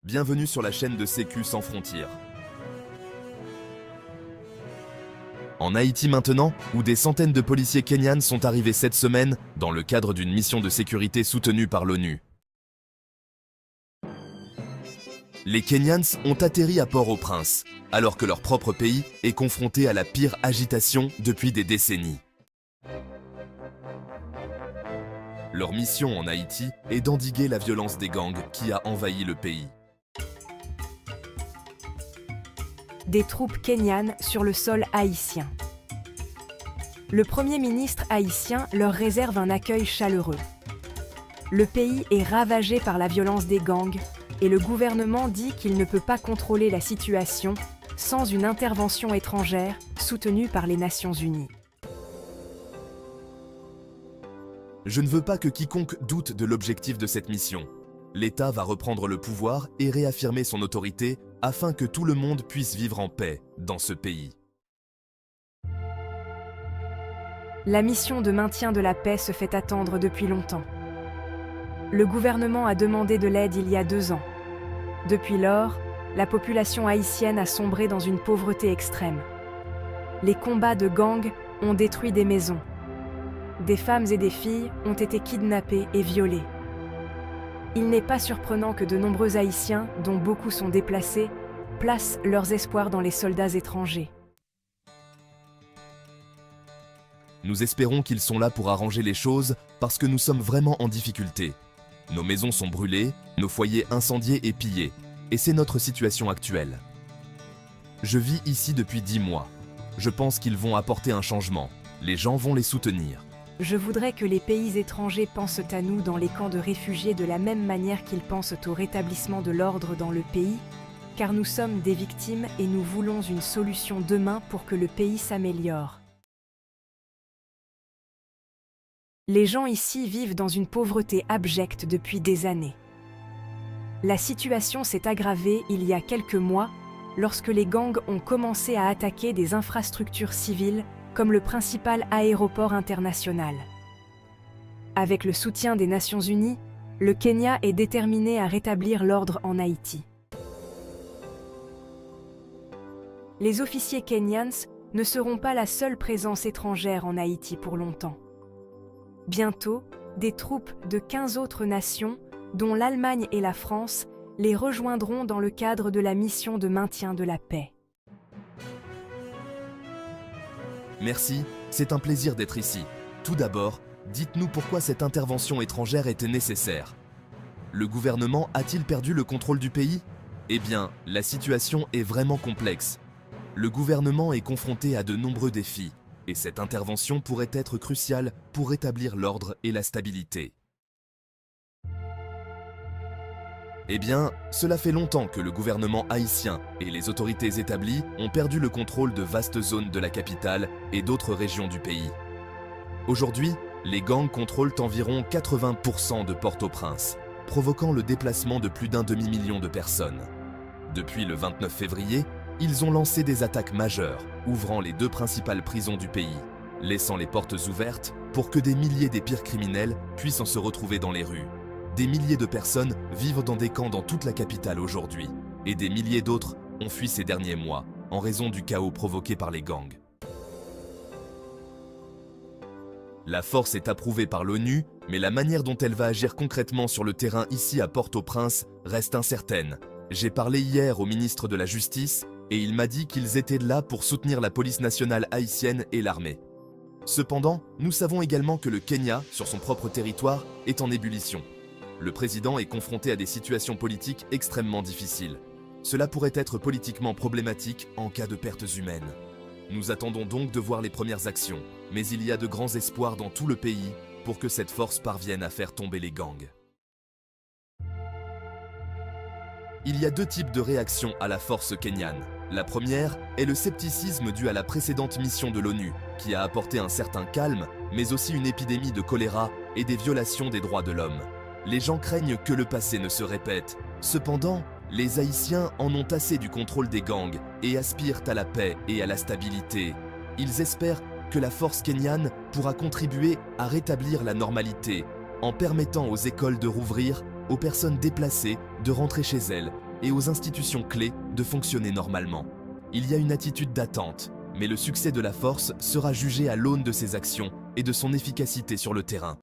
Bienvenue sur la chaîne de Sécu sans frontières. En Haïti maintenant, où des centaines de policiers kenyans sont arrivés cette semaine dans le cadre d'une mission de sécurité soutenue par l'ONU. Les Kenyans ont atterri à Port-au-Prince, alors que leur propre pays est confronté à la pire agitation depuis des décennies. Leur mission en Haïti est d'endiguer la violence des gangs qui a envahi le pays. Des troupes kenyanes sur le sol haïtien. Le Premier ministre haïtien leur réserve un accueil chaleureux. Le pays est ravagé par la violence des gangs et le gouvernement dit qu'il ne peut pas contrôler la situation sans une intervention étrangère soutenue par les Nations Unies. Je ne veux pas que quiconque doute de l'objectif de cette mission. L'État va reprendre le pouvoir et réaffirmer son autorité afin que tout le monde puisse vivre en paix dans ce pays. La mission de maintien de la paix se fait attendre depuis longtemps. Le gouvernement a demandé de l'aide il y a 2 ans. Depuis lors, la population haïtienne a sombré dans une pauvreté extrême. Les combats de gangs ont détruit des maisons. Des femmes et des filles ont été kidnappées et violées. Il n'est pas surprenant que de nombreux Haïtiens, dont beaucoup sont déplacés, placent leurs espoirs dans les soldats étrangers. Nous espérons qu'ils sont là pour arranger les choses parce que nous sommes vraiment en difficulté. Nos maisons sont brûlées, nos foyers incendiés et pillés, et c'est notre situation actuelle. Je vis ici depuis 10 mois. Je pense qu'ils vont apporter un changement. Les gens vont les soutenir. Je voudrais que les pays étrangers pensent à nous dans les camps de réfugiés de la même manière qu'ils pensent au rétablissement de l'ordre dans le pays, car nous sommes des victimes et nous voulons une solution demain pour que le pays s'améliore. Les gens ici vivent dans une pauvreté abjecte depuis des années. La situation s'est aggravée il y a quelques mois lorsque les gangs ont commencé à attaquer des infrastructures civiles comme le principal aéroport international. Avec le soutien des Nations Unies, le Kenya est déterminé à rétablir l'ordre en Haïti. Les officiers kenyans ne seront pas la seule présence étrangère en Haïti pour longtemps. Bientôt, des troupes de 15 autres nations, dont l'Allemagne et la France, les rejoindront dans le cadre de la mission de maintien de la paix. Merci, c'est un plaisir d'être ici. Tout d'abord, dites-nous pourquoi cette intervention étrangère était nécessaire. Le gouvernement a-t-il perdu le contrôle du pays? Eh bien, la situation est vraiment complexe. Le gouvernement est confronté à de nombreux défis, et cette intervention pourrait être cruciale pour rétablir l'ordre et la stabilité. Eh bien, cela fait longtemps que le gouvernement haïtien et les autorités établies ont perdu le contrôle de vastes zones de la capitale et d'autres régions du pays. Aujourd'hui, les gangs contrôlent environ 80% de Port-au-Prince, provoquant le déplacement de plus d'1 demi-million de personnes. Depuis le 29 février, ils ont lancé des attaques majeures, ouvrant les 2 principales prisons du pays, laissant les portes ouvertes pour que des milliers des pires criminels puissent se retrouver dans les rues. Des milliers de personnes vivent dans des camps dans toute la capitale aujourd'hui, et des milliers d'autres ont fui ces derniers mois en raison du chaos provoqué par les gangs. La force est approuvée par l'ONU, mais la manière dont elle va agir concrètement sur le terrain ici à Port-au-Prince reste incertaine. J'ai parlé hier au ministre de la Justice et il m'a dit qu'ils étaient là pour soutenir la police nationale haïtienne et l'armée. Cependant, nous savons également que le Kenya, sur son propre territoire, est en ébullition. Le président est confronté à des situations politiques extrêmement difficiles. Cela pourrait être politiquement problématique en cas de pertes humaines. Nous attendons donc de voir les premières actions, mais il y a de grands espoirs dans tout le pays pour que cette force parvienne à faire tomber les gangs. Il y a 2 types de réactions à la force kenyane. La première est le scepticisme dû à la précédente mission de l'ONU, qui a apporté un certain calme, mais aussi une épidémie de choléra et des violations des droits de l'homme. Les gens craignent que le passé ne se répète. Cependant, les Haïtiens en ont assez du contrôle des gangs et aspirent à la paix et à la stabilité. Ils espèrent que la force kenyane pourra contribuer à rétablir la normalité en permettant aux écoles de rouvrir, aux personnes déplacées de rentrer chez elles et aux institutions clés de fonctionner normalement. Il y a une attitude d'attente, mais le succès de la force sera jugé à l'aune de ses actions et de son efficacité sur le terrain.